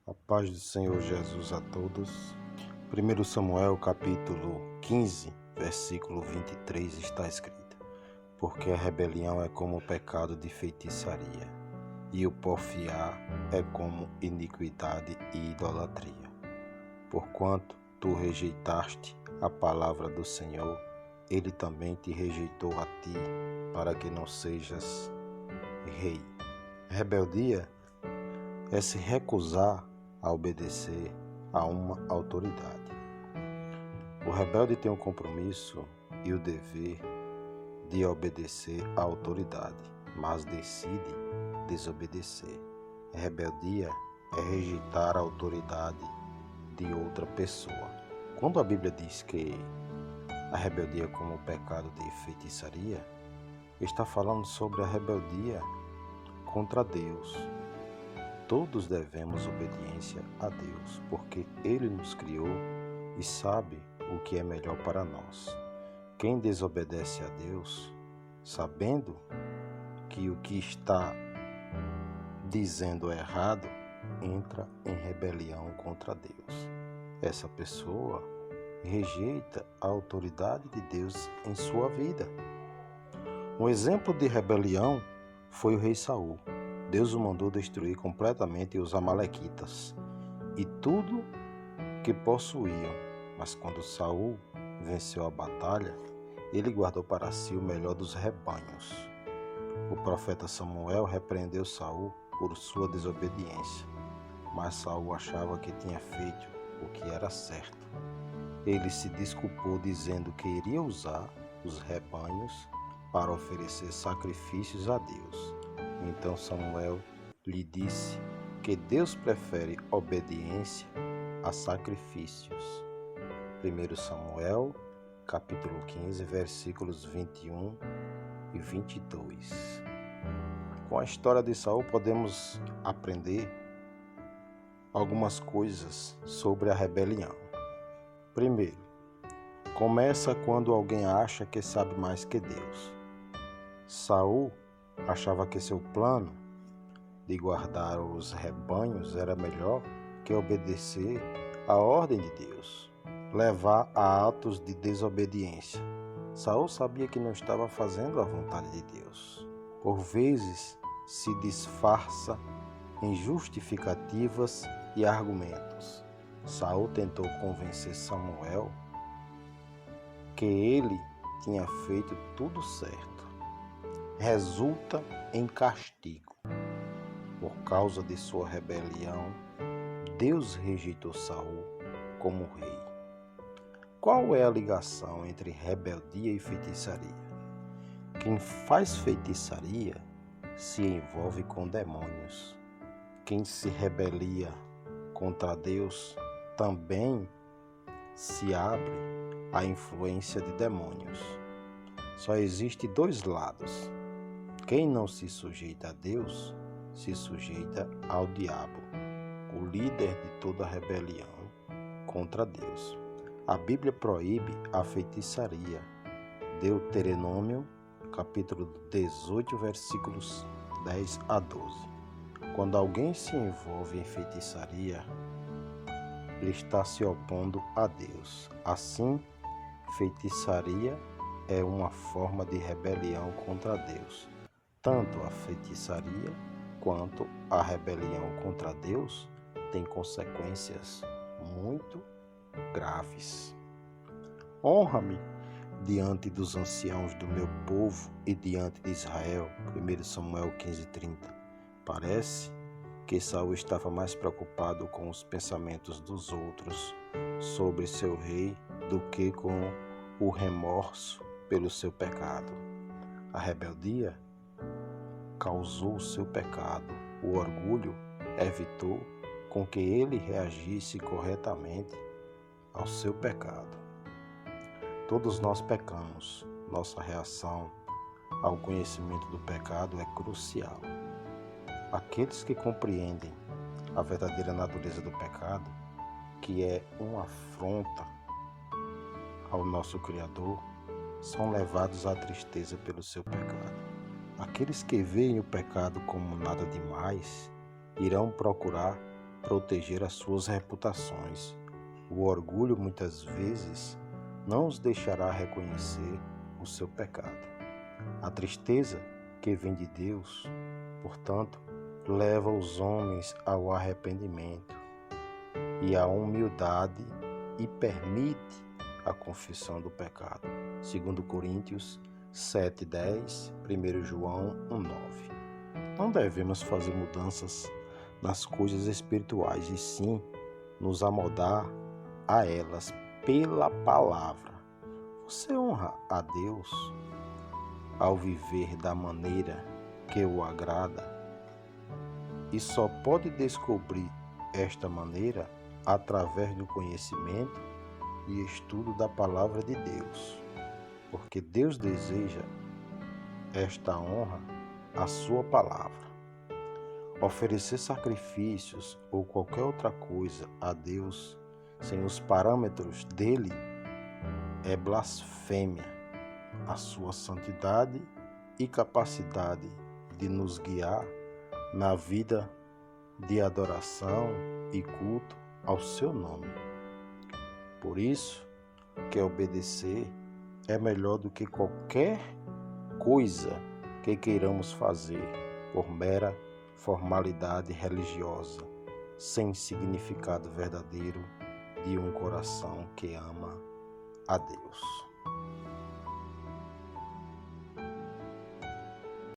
A paz do Senhor Jesus a todos. 1 Samuel capítulo 15, versículo 23 está escrito: Porque a rebelião é como o pecado de feitiçaria, e o porfiar é como iniquidade e idolatria. Porquanto tu rejeitaste a palavra do Senhor, ele também te rejeitou a ti, para que não sejas rei. Rebeldia é se recusar a obedecer a uma autoridade. O rebelde tem o compromisso e o dever de obedecer à autoridade, mas decide desobedecer. Rebeldia é rejeitar a autoridade de outra pessoa. Quando a Bíblia diz que a rebeldia é como o pecado de feitiçaria, está falando sobre a rebeldia contra Deus. Todos devemos obediência a Deus, porque Ele nos criou e sabe o que é melhor para nós. Quem desobedece a Deus, sabendo que o que está dizendo é errado, entra em rebelião contra Deus. Essa pessoa rejeita a autoridade de Deus em sua vida. Um exemplo de rebelião foi o rei Saul. Deus o mandou destruir completamente os amalequitas e tudo que possuíam. Mas quando Saul venceu a batalha, ele guardou para si o melhor dos rebanhos. O profeta Samuel repreendeu Saul por sua desobediência, mas Saul achava que tinha feito o que era certo. Ele se desculpou dizendo que iria usar os rebanhos para oferecer sacrifícios a Deus. Então Samuel lhe disse que Deus prefere obediência a sacrifícios. 1 Samuel, capítulo 15, versículos 21 e 22. Com a história de Saul podemos aprender algumas coisas sobre a rebelião. Primeiro, começa quando alguém acha que sabe mais que Deus. Saul achava que seu plano de guardar os rebanhos era melhor que obedecer à ordem de Deus, levar a atos de desobediência. Saul sabia que não estava fazendo a vontade de Deus. Por vezes se disfarça em justificativas e argumentos. Saul tentou convencer Samuel que ele tinha feito tudo certo. Resulta em castigo. Por causa de sua rebelião, Deus rejeitou Saul como rei. Qual é a ligação entre rebeldia e feitiçaria? Quem faz feitiçaria se envolve com demônios. Quem se rebelia contra Deus também se abre à influência de demônios. Só existe dois lados. Quem não se sujeita a Deus, se sujeita ao diabo, o líder de toda rebelião contra Deus. A Bíblia proíbe a feitiçaria. Deuteronômio, capítulo 18, versículos 10 a 12. Quando alguém se envolve em feitiçaria, ele está se opondo a Deus. Assim, feitiçaria é uma forma de rebelião contra Deus. Tanto a feitiçaria quanto a rebelião contra Deus tem consequências muito graves. Honra-me diante dos anciãos do meu povo e diante de Israel. 1 Samuel 15:30. Parece que Saul estava mais preocupado com os pensamentos dos outros sobre seu rei do que com o remorso pelo seu pecado. A rebeldia causou o seu pecado. O orgulho evitou com que ele reagisse corretamente ao seu pecado. Todos nós pecamos. Nossa reação ao conhecimento do pecado é crucial. Aqueles que compreendem a verdadeira natureza do pecado, que é uma afronta ao nosso Criador, são levados à tristeza pelo seu pecado. Aqueles que veem o pecado como nada demais, irão procurar proteger as suas reputações. O orgulho, muitas vezes, não os deixará reconhecer o seu pecado. A tristeza, que vem de Deus, portanto, leva os homens ao arrependimento e à humildade e permite a confissão do pecado. 2 Coríntios 7:10, 1 João 1:9. Não devemos fazer mudanças nas coisas espirituais, e sim nos amoldar a elas pela palavra. Você honra a Deus ao viver da maneira que o agrada, e só pode descobrir esta maneira através do conhecimento e estudo da palavra de Deus, porque Deus deseja esta honra à sua palavra. Oferecer sacrifícios ou qualquer outra coisa a Deus sem os parâmetros dele é blasfêmia à sua santidade e capacidade de nos guiar na vida de adoração e culto ao seu nome. Por isso que obedecer é melhor do que qualquer coisa que queiramos fazer por mera formalidade religiosa, sem significado verdadeiro de um coração que ama a Deus.